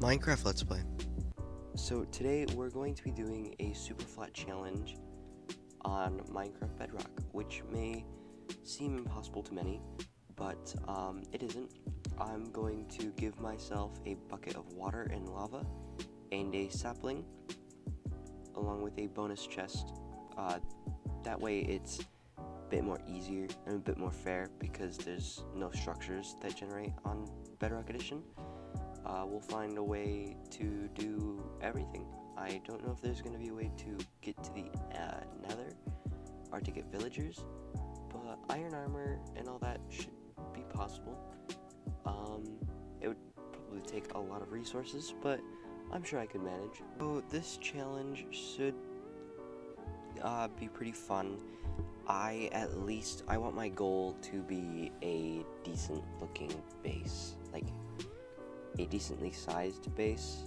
Minecraft Let's Play. So today we're going to be doing a superflat challenge on Minecraft Bedrock, which may seem impossible to many, but it isn't. I'm going to give myself a bucket of water and lava and a sapling along with a bonus chest. That way it's a bit more easier and a bit more fair because there's no structures that generate on Bedrock Edition. We'll find a way to do everything. I don't know if there's going to be a way to get to the nether or to get villagers, but iron armor and all that should be possible. It would probably take a lot of resources, but I'm sure I could manage. So this challenge should be pretty fun. I want my goal to be a decent looking base, like a decently sized base,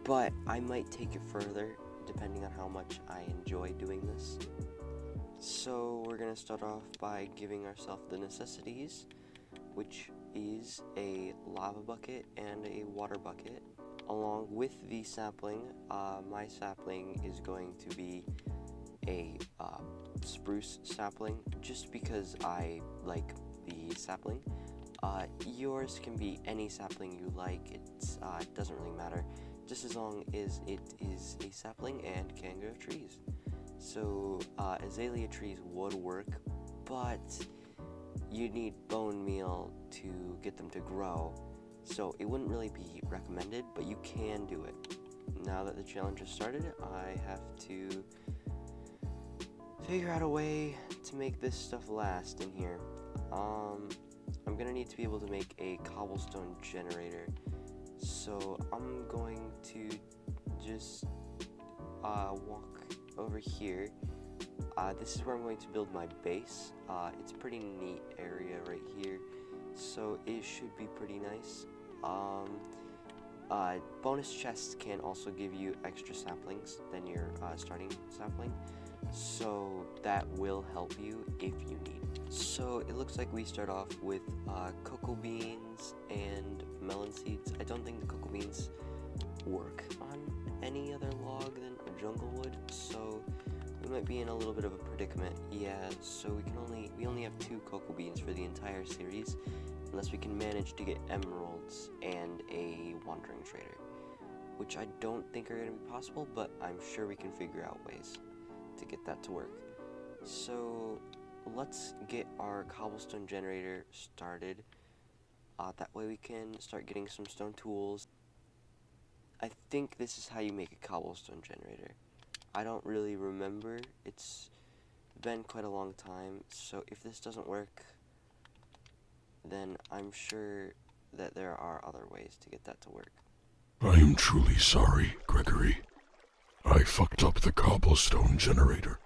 but I might take it further depending on how much I enjoy doing this. So we're gonna start off by giving ourselves the necessities, which is a lava bucket and a water bucket, along with the sapling. My sapling is going to be a spruce sapling, just because I like the sapling. Yours can be any sapling you like. It doesn't really matter, just as long as it is a sapling and can grow trees. So azalea trees would work, but you need bone meal to get them to grow, so it wouldn't really be recommended, but you can do it. Now that the challenge has started, I have to figure out a way to make this stuff last in here. I'm gonna need to be able to make a cobblestone generator, so I'm going to just walk over here. This is where I'm going to build my base. It's a pretty neat area right here, so it should be pretty nice. Bonus chests can also give you extra saplings than your starting sapling, so that will help you if you need. So it looks like we start off with cocoa beans and melon seeds. I don't think the cocoa beans work on any other log than a jungle wood, so we might be in a little bit of a predicament. Yeah, so we only have 2 cocoa beans for the entire series, unless we can manage to get emeralds and a wandering trader, which I don't think are going to be possible, but I'm sure we can figure out ways to get that to work. So let's get our cobblestone generator started. That way we can start getting some stone tools. I think this is how you make a cobblestone generator. I don't really remember. It's been quite a long time, so if this doesn't work, then I'm sure that there are other ways to get that to work. I am truly sorry, Gregory. I fucked up the cobblestone generator.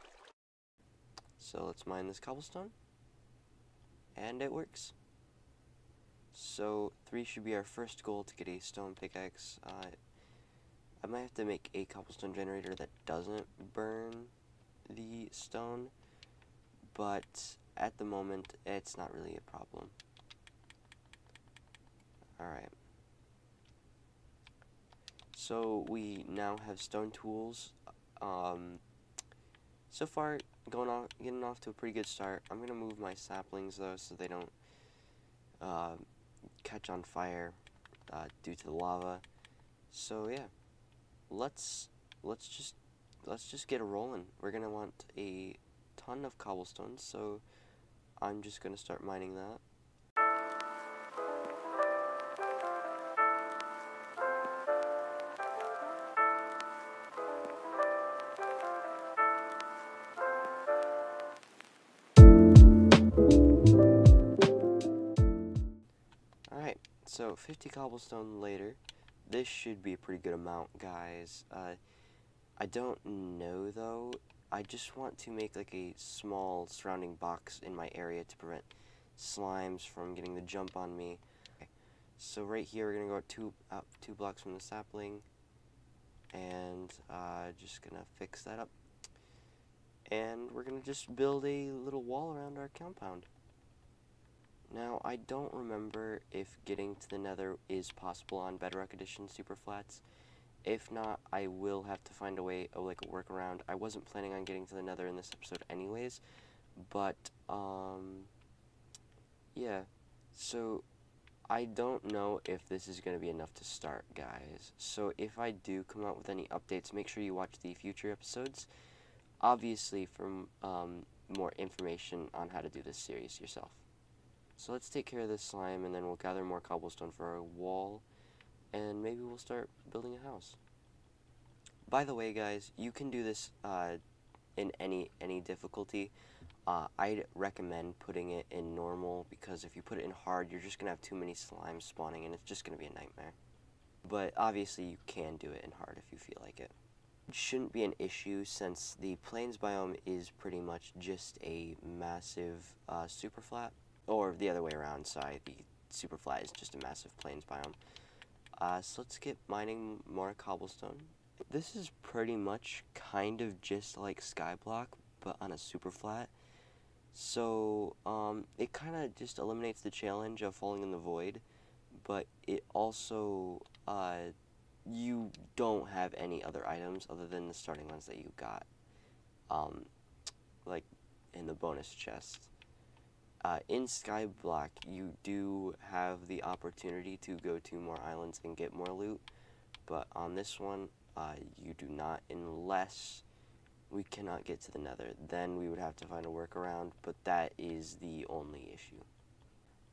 So let's mine this cobblestone, and it works. So 3 should be our first goal to get a stone pickaxe. I might have to make a cobblestone generator that doesn't burn the stone, but at the moment it's not really a problem. Alright. So we now have stone tools. So far, getting off to a pretty good start. I'm gonna move my saplings though, so they don't catch on fire due to the lava. So yeah, let's just get a rolling. We're gonna want a ton of cobblestones, so I'm just gonna start mining that. Alright, so 50 cobblestone later. This should be a pretty good amount, guys. I don't know, though. I just want to make like a small surrounding box in my area to prevent slimes from getting the jump on me. Okay. So right here, we're going to go up two blocks from the sapling, and just going to fix that up. And we're going to just build a little wall around our compound. Now, I don't remember if getting to the nether is possible on Bedrock Edition superflats. If not, I will have to find a way, like a workaround. I wasn't planning on getting to the nether in this episode anyways, but, yeah. So, I don't know if this is going to be enough to start, guys. So, if I do come out with any updates, make sure you watch the future episodes. Obviously, for more information on how to do this series yourself. So let's take care of this slime, and then we'll gather more cobblestone for our wall, and maybe we'll start building a house. By the way, guys, you can do this in any difficulty. I'd recommend putting it in normal, because if you put it in hard, you're just going to have too many slimes spawning, and it's just going to be a nightmare. But obviously, you can do it in hard if you feel like it. It shouldn't be an issue, since the plains biome is pretty much just a massive superflat. Or the other way around, sorry, the superflat is just a massive plains biome. So let's get mining more cobblestone. This is pretty much kind of just like Skyblock, but on a superflat. So, it kind of just eliminates the challenge of falling in the void, but it also, you don't have any other items other than the starting ones that you got, like in the bonus chest. In Skyblock, you do have the opportunity to go to more islands and get more loot, but on this one, you do not, unless we cannot get to the nether. Then we would have to find a workaround, but that is the only issue.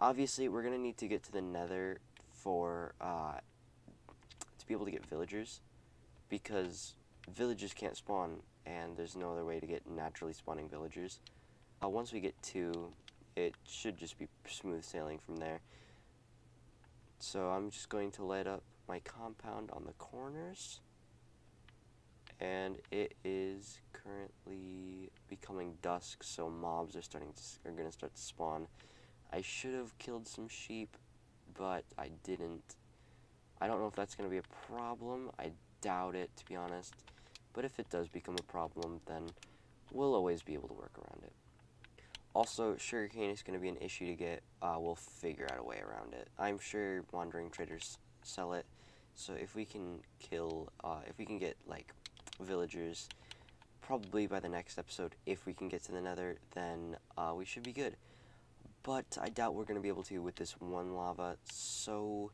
Obviously, we're going to need to get to the nether for, to be able to get villagers, because villagers can't spawn, and there's no other way to get naturally spawning villagers. Once we get 2, it should just be smooth sailing from there. So I'm just going to light up my compound on the corners, and it is currently becoming dusk, so mobs are going to start to spawn. I should have killed some sheep, but I didn't. I don't know if that's going to be a problem. I doubt it, to be honest. But if it does become a problem, then we'll always be able to work around it. Also, sugarcane is going to be an issue to get. We'll figure out a way around it. I'm sure wandering traders sell it. So if we can if we can get, like, villagers, probably by the next episode, if we can get to the nether, then we should be good. But I doubt we're going to be able to with this one lava, so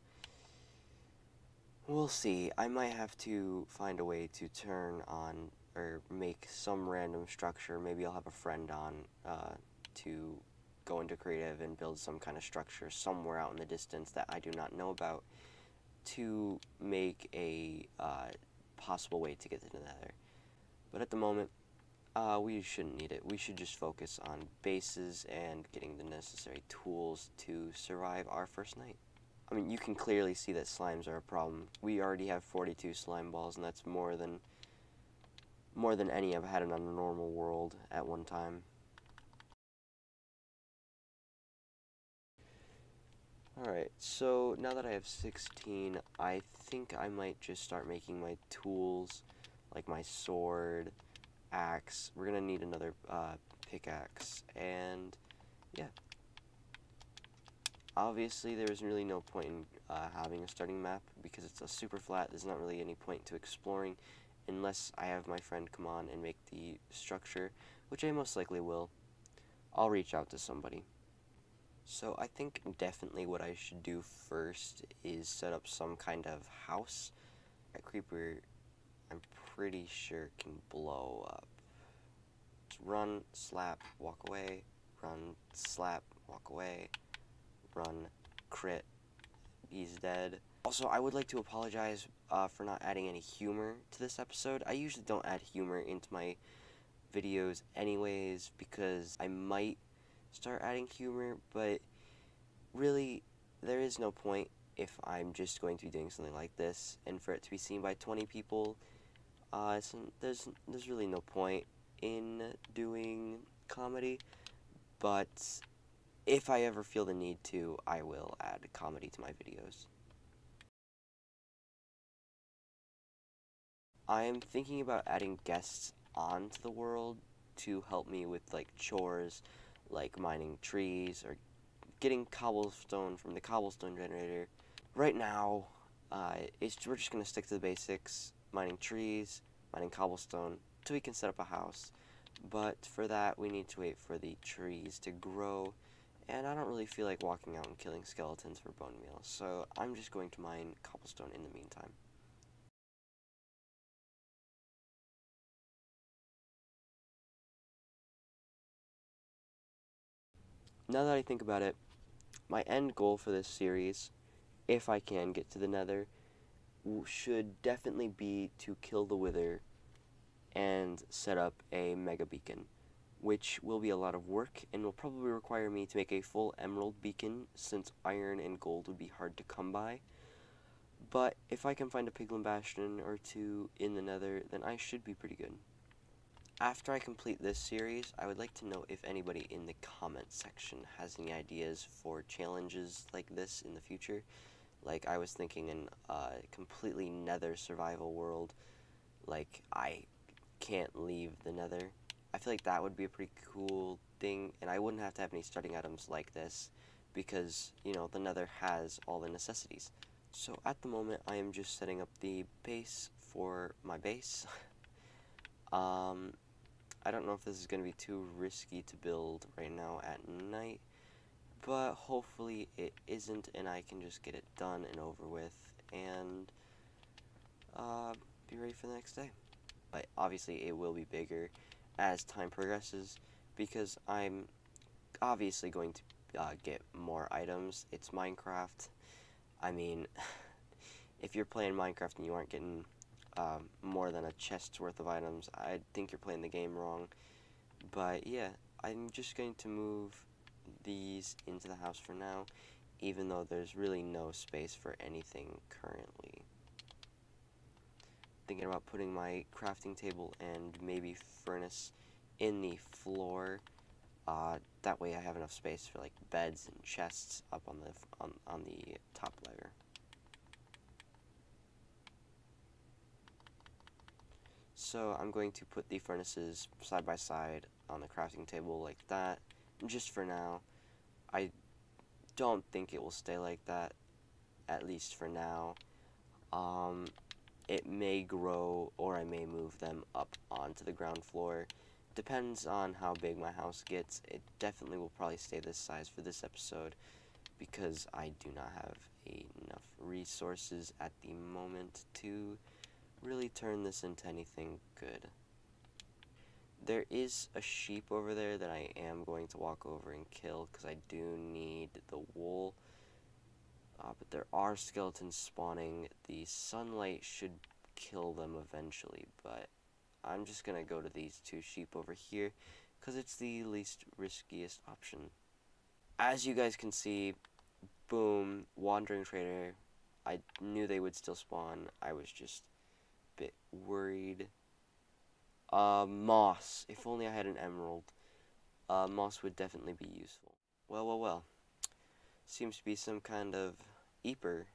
we'll see. I might have to find a way to turn on or make some random structure. Maybe I'll have a friend on to go into creative and build some kind of structure somewhere out in the distance that I do not know about to make a possible way to get to the nether. But at the moment, we shouldn't need it. We should just focus on bases and getting the necessary tools to survive our first night. I mean, you can clearly see that slimes are a problem. We already have 42 slime balls, and that's more than any I've had in a normal world at one time. Alright, so now that I have 16, I think I might just start making my tools, like my sword, axe. We're gonna need another pickaxe, and yeah. Obviously, there is really no point in having a starting map, because it's a super flat. There's not really any point to exploring unless I have my friend come on and make the structure, which I most likely will. I'll reach out to somebody. So I think definitely what I should do first is set up some kind of house. A creeper, I'm pretty sure, can blow up. Just run, slap, walk away, run, slap, walk away, run, crit, he's dead. Also, I would like to apologize for not adding any humor to this episode. I usually don't add humor into my videos anyways, because I might start adding humor, but really, there is no point if I'm just going to be doing something like this, and for it to be seen by 20 people, there's really no point in doing comedy. But if I ever feel the need to, I will add comedy to my videos. I am thinking about adding guests onto the world to help me with, like, chores, like mining trees or getting cobblestone from the Cobblestone Generator. Right now, we're just going to stick to the basics, mining trees, mining cobblestone, so we can set up a house. But for that, we need to wait for the trees to grow, and I don't really feel like walking out and killing skeletons for bone meal, so I'm just going to mine cobblestone in the meantime. Now that I think about it, my end goal for this series, if I can get to the Nether, should definitely be to kill the Wither and set up a mega beacon, which will be a lot of work and will probably require me to make a full emerald beacon, since iron and gold would be hard to come by. But if I can find a piglin bastion or two in the Nether, then I should be pretty good. After I complete this series, I would like to know if anybody in the comment section has any ideas for challenges like this in the future. Like, I was thinking in a completely Nether survival world, like, I can't leave the Nether. I feel like that would be a pretty cool thing, and I wouldn't have to have any starting items like this, because, you know, the Nether has all the necessities. So at the moment, I am just setting up the base for my base. I don't know if this is going to be too risky to build right now at night, but hopefully it isn't, and I can just get it done and over with, and be ready for the next day. But obviously it will be bigger as time progresses, because I'm obviously going to get more items. It's Minecraft. I mean, if you're playing Minecraft and you aren't getting more than a chest's worth of items, I think you're playing the game wrong. But yeah, I'm just going to move these into the house for now, even though there's really no space for anything currently. Thinking about putting my crafting table and maybe furnace in the floor. That way I have enough space for like beds and chests up on the top layer. So I'm going to put the furnaces side by side on the crafting table like that, just for now. I don't think it will stay like that, at least for now. It may grow, or I may move them up onto the ground floor. Depends on how big my house gets. It definitely will probably stay this size for this episode, because I do not have enough resources at the moment to really turn this into anything good. There is a sheep over there that I am going to walk over and kill, because I do need the wool. But there are skeletons spawning. The sunlight should kill them eventually, but I'm just gonna go to these two sheep over here, because it's the least riskiest option. As you guys can see, boom, wandering trader. I knew they would still spawn. I was just a bit worried. Moss. If only I had an emerald. Moss would definitely be useful. Well, well, well. Seems to be some kind of eeper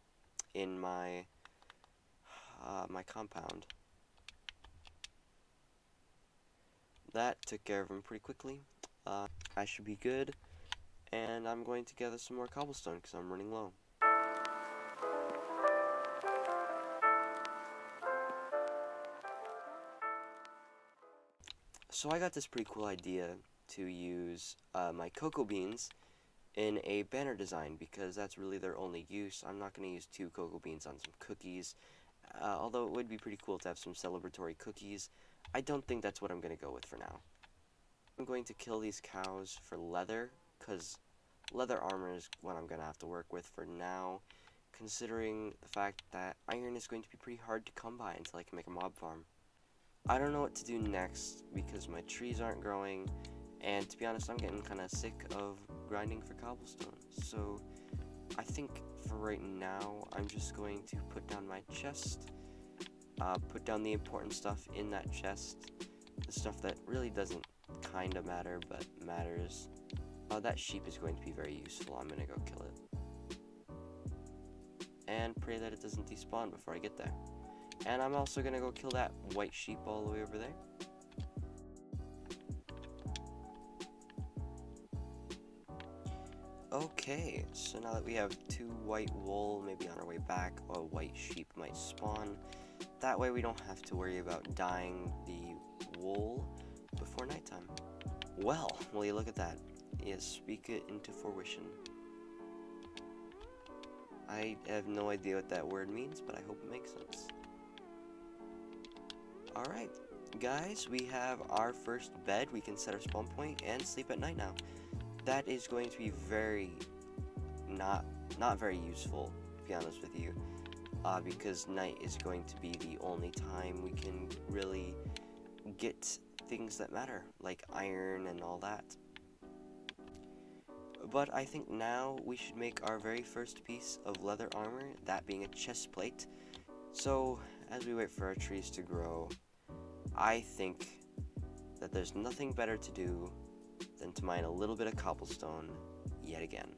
in my my compound. That took care of him pretty quickly. I should be good, and I'm going to gather some more cobblestone because I'm running low. So I got this pretty cool idea to use my cocoa beans in a banner design, because that's really their only use. I'm not going to use 2 cocoa beans on some cookies, although it would be pretty cool to have some celebratory cookies. I don't think that's what I'm going to go with for now. I'm going to kill these cows for leather, because leather armor is what I'm going to have to work with for now, considering the fact that iron is going to be pretty hard to come by until I can make a mob farm. I don't know what to do next, because my trees aren't growing, and to be honest, I'm getting kind of sick of grinding for cobblestone. So I think for right now, I'm just going to put down my chest, put down the important stuff in that chest, the stuff that really doesn't kind of matter, but matters. That sheep is going to be very useful. I'm going to go kill it. And pray that it doesn't despawn before I get there. And I'm also going to go kill that white sheep all the way over there. Okay, so now that we have 2 white wool, maybe on our way back, a white sheep might spawn. That way we don't have to worry about dyeing the wool before nighttime. Well, will you look at that? Yes, speak it into fruition. I have no idea what that word means, but I hope it makes sense. Alright, guys, we have our first bed. We can set our spawn point and sleep at night now. That is going to be very not very useful, to be honest with you, because night is going to be the only time we can really get things that matter, like iron and all that. But I think now we should make our very first piece of leather armor, that being a chest plate. So, as we wait for our trees to grow, I think that there's nothing better to do than to mine a little bit of cobblestone yet again.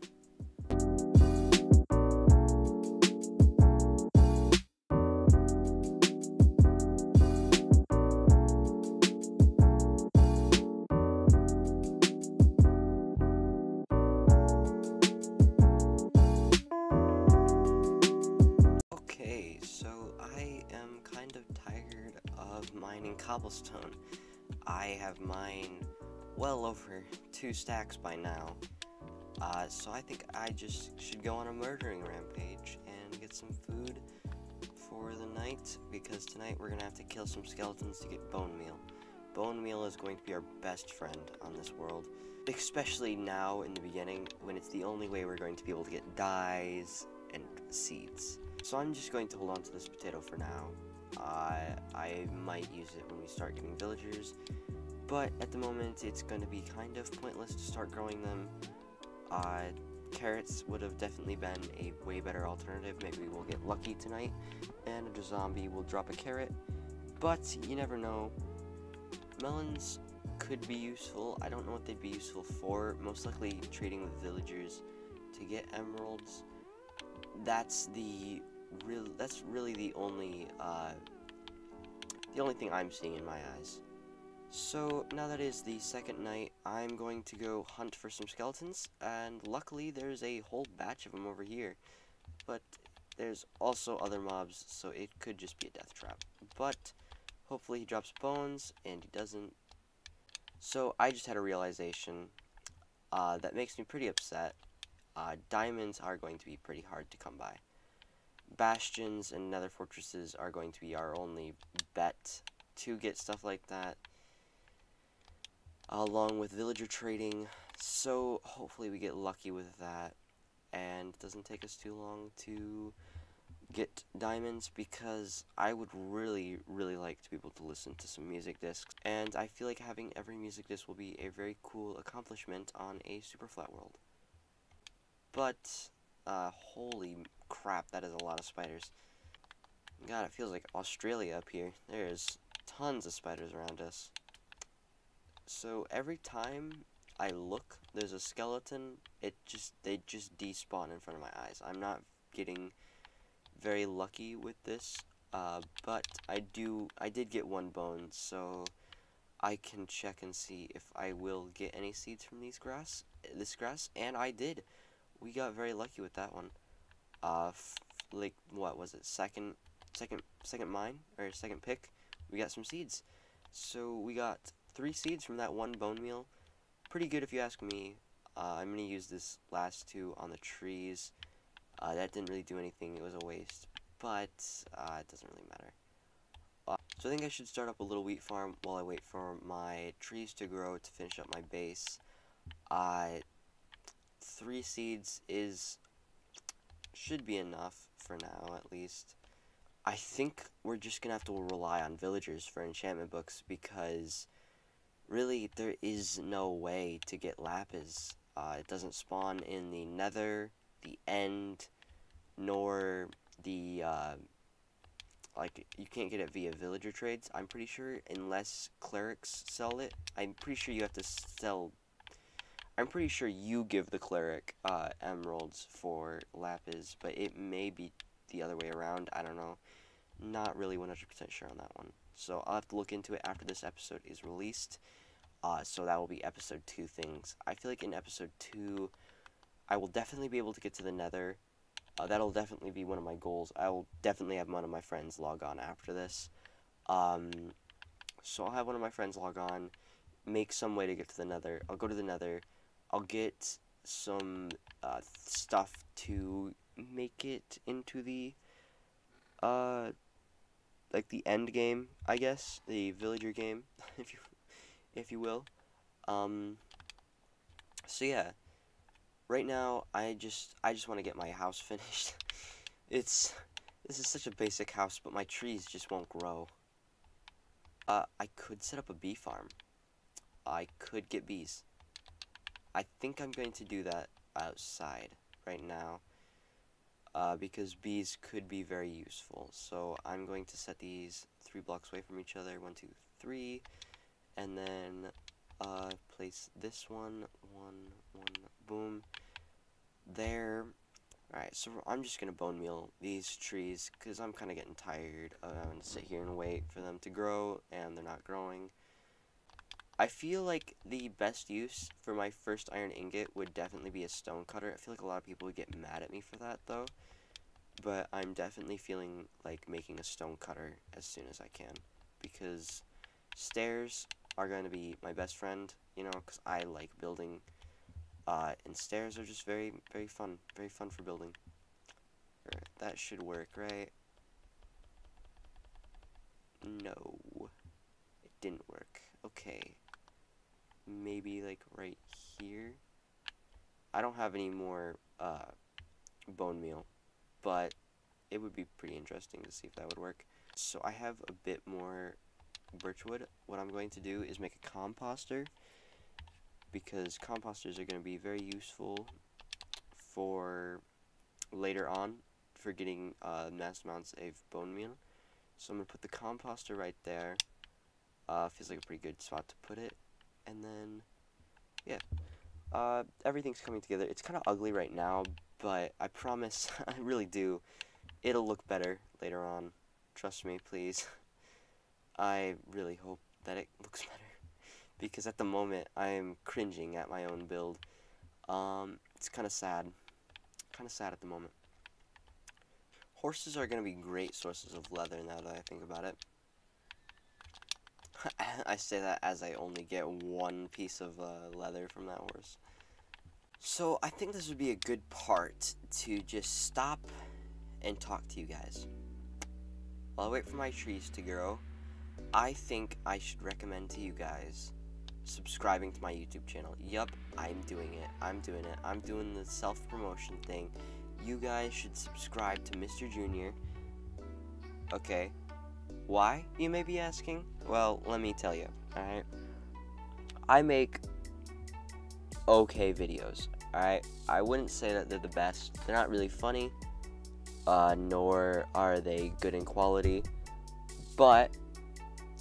Okay, so I am kind of tired of mining cobblestone. I have mined well over 2 stacks by now. So I think I just should go on a murdering rampage and get some food for the night, because tonight we're gonna have to kill some skeletons to get bone meal. Bone meal is going to be our best friend on this world, especially now in the beginning when it's the only way we're going to be able to get dyes and seeds. So I'm just going to hold on to this potato for now. I might use it when we start getting villagers, but at the moment it's going to be kind of pointless to start growing them. Carrots would have definitely been a way better alternative. Maybe we'll get lucky tonight and a zombie will drop a carrot, but you never know. Melons could be useful. I don't know what they'd be useful for. Most likely trading with villagers to get emeralds. That's really the only thing I'm seeing in my eyes. So now that is the second night, I'm going to go hunt for some skeletons, and luckily there's a whole batch of them over here, but there's also other mobs, so it could just be a death trap. But hopefully he drops bones, and he doesn't. So I just had a realization that makes me pretty upset. Diamonds are going to be pretty hard to come by. Bastions and nether fortresses are going to be our only bet to get stuff like that, along with villager trading. So hopefully we get lucky with that and it doesn't take us too long to get diamonds, because I would really like to be able to listen to some music discs, and I feel like having every music disc will be a very cool accomplishment on a superflat world. But holy crap, that is a lot of spiders. God, it feels like Australia up here. There's tons of spiders around us. So every time I look, there's a skeleton, they just despawn in front of my eyes. I'm not getting very lucky with this, but I did get 1 bone, so I can check and see if I will get any seeds from this grass, and I did. We got very lucky with that one. Like, what was it, second mine, or second pick, we got some seeds. So we got 3 seeds from that 1 bone meal. Pretty good if you ask me. I'm gonna use this last 2 on the trees. That didn't really do anything, it was a waste, but it doesn't really matter. So I think I should start up a little wheat farm while I wait for my trees to grow to finish up my base. 3 seeds should be enough for now, at least. I think we're just gonna have to rely on villagers for enchantment books, because really there is no way to get lapis. It doesn't spawn in the nether, the end, nor the like, you can't get it via villager trades, I'm pretty sure, unless clerics sell it. I'm pretty sure you have to sell. I'm pretty sure you give the cleric emeralds for lapis, but it may be the other way around. I don't know. Not really 100% sure on that one. So I'll have to look into it after this episode is released. So that will be episode 2 things. I feel like in episode 2, I will definitely be able to get to the nether. That'll definitely be one of my goals. I will definitely have one of my friends log on after this. So I'll have one of my friends log on, make some way to get to the nether. I'll go to the nether. I'll get some stuff to make it into the like the end game, I guess, the villager game, if you will. So yeah, right now I just want to get my house finished. This is such a basic house, but my trees just won't grow. I could set up a bee farm. I could get bees. I think I'm going to do that outside right now. Because bees could be very useful. So I'm going to set these 3 blocks away from each other. 1, 2, 3. And then place this one, boom, there. Alright, so I'm just going to bone meal these trees because I'm kind of getting tired of having to sit here and wait for them to grow, and they're not growing. I feel like the best use for my first iron ingot would definitely be a stone cutter. I feel like a lot of people would get mad at me for that, though. But I'm definitely feeling like making a stone cutter as soon as I can. Because stairs are going to be my best friend, you know, because I like building. And stairs are just very, very fun. Very fun for building. Alright, that should work, right? No. It didn't work. Okay. Maybe, like, right here? I don't have any more, bone meal. But it would be pretty interesting to see if that would work. So I have a bit more birchwood. What I'm going to do is make a composter, because composters are going to be very useful for later on for getting mass amounts of bone meal. So I'm going to put the composter right there. Feels like a pretty good spot to put it. And then, yeah, everything's coming together. It's kind of ugly right now, but I promise, I really do, it'll look better later on. Trust me, please. I really hope that it looks better, because at the moment I am cringing at my own build. It's kind of sad. Kind of sad at the moment. Horses are going to be great sources of leather now that I think about it. I say that as I only get 1 piece of leather from that horse. So I think this would be a good part to just stop and talk to you guys. While I wait for my trees to grow, I think I should recommend to you guys subscribing to my YouTube channel. Yup, I'm doing it. I'm doing the self-promotion thing. You guys should subscribe to Mr. Junior. Okay. Why, you may be asking? Well, let me tell you, alright? I make okay videos, alright? I wouldn't say that they're the best. They're not really funny, nor are they good in quality, but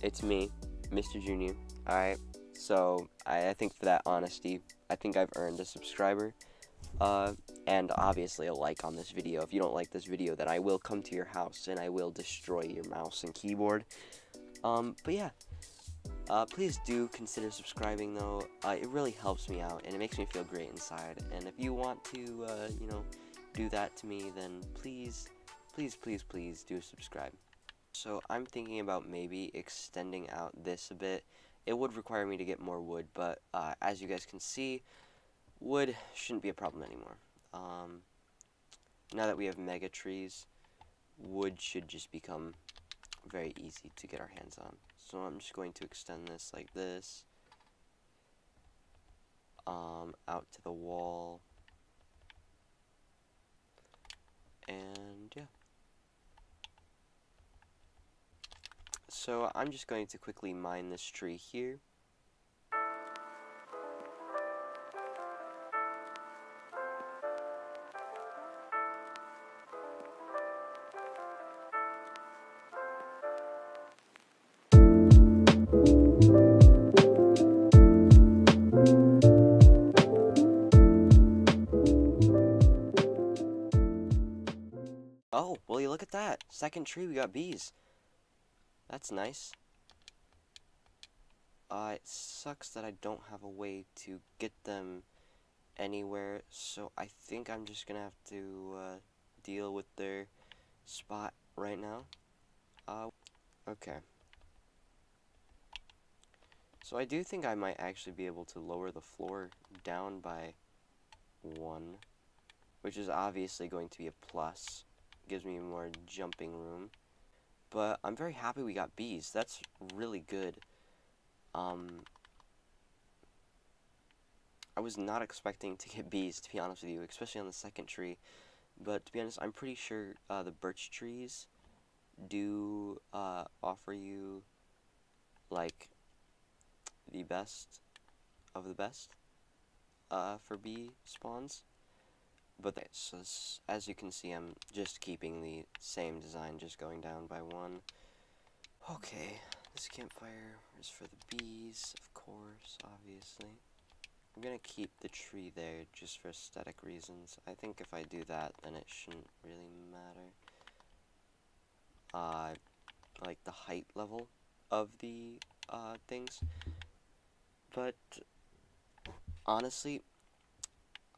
it's me, Mr. Junior, alright? So, I think for that honesty, I think I've earned a subscriber, and obviously a like on this video. If you don't like this video, then I will come to your house and I will destroy your mouse and keyboard. But yeah, please do consider subscribing though. It really helps me out and it makes me feel great inside. And if you want to, you know, do that to me, then please do subscribe. So I'm thinking about maybe extending out this a bit. It would require me to get more wood, but as you guys can see, wood shouldn't be a problem anymore. Now that we have mega trees, wood should just become very easy to get our hands on. So I'm just going to extend this like this, out to the wall, and yeah. So I'm just going to quickly mine this tree here. Oh, will you look at that? Second tree, we got bees. That's nice. It sucks that I don't have a way to get them anywhere, so I think I'm just gonna have to deal with their spot right now. Okay. So I do think I might actually be able to lower the floor down by 1, which is obviously going to be a plus. Gives me more jumping room. But I'm very happy we got bees. That's really good. I was not expecting to get bees, to be honest with you, especially on the second tree. But to be honest, I'm pretty sure the birch trees do offer you, like, the best of the best for bee spawns. But so as you can see, I'm just keeping the same design, just going down by 1. Okay, this campfire is for the bees, of course, obviously. I'm gonna keep the tree there just for aesthetic reasons. I think if I do that, then it shouldn't really matter. Like the height level of the things. But honestly,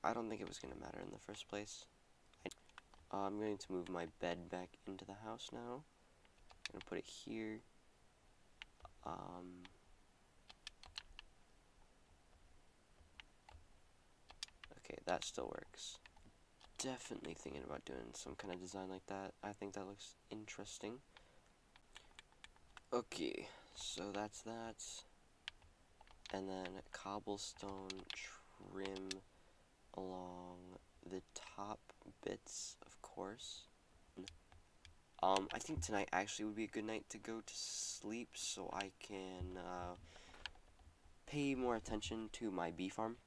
I don't think it was gonna matter in the first place. I'm going to move my bed back into the house now. I'm gonna put it here. Okay, that still works. Definitely thinking about doing some kind of design like that. I think that looks interesting. Okay, so that's that. And then cobblestone trim along the top bits, of course. I think tonight actually would be a good night to go to sleep so I can pay more attention to my bee farm.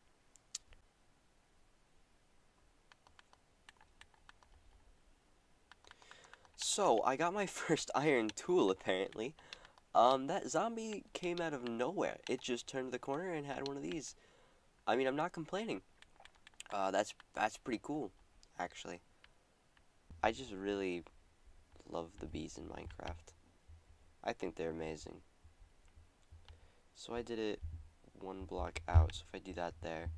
So, I got my first iron tool, apparently. That zombie came out of nowhere. It just turned the corner and had one of these. I mean, I'm not complaining. That's pretty cool, actually. I just really love the bees in Minecraft. I think they're amazing. So I did it 1 block out, so if I do that there,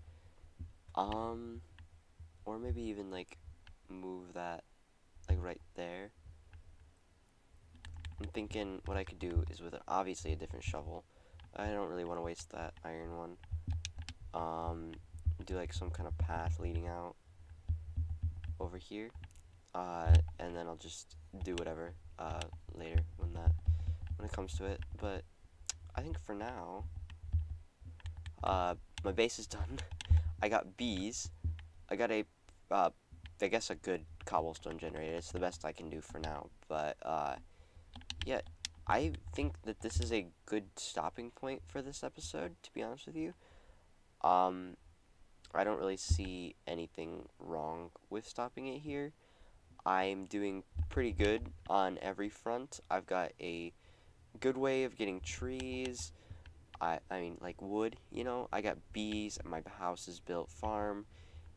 or maybe even, like, move that, like, right there. I'm thinking what I could do is with obviously a different shovel. I don't really want to waste that iron one. Do like some kind of path leading out over here, and then I'll just do whatever later when it comes to it. But I think for now, my base is done. I got bees. I got a I guess a good cobblestone generator. It's the best I can do for now. But yeah, I think that this is a good stopping point for this episode, to be honest with you. I don't really see anything wrong with stopping it here. I'm doing pretty good on every front. I've got a good way of getting trees. I mean, like wood, you know. I got bees. My house is built farm.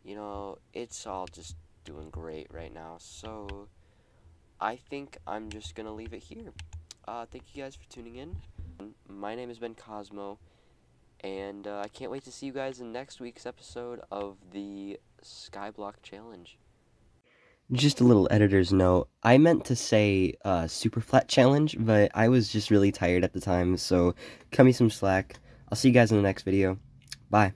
You know, it's all just doing great right now. So I think I'm just gonna leave it here. Thank you guys for tuning in. My name has been Cosmo, and I can't wait to see you guys in next week's episode of the Skyblock Challenge. Just a little editor's note. I meant to say superflat challenge, but I was just really tired at the time, so cut me some slack. I'll see you guys in the next video. Bye.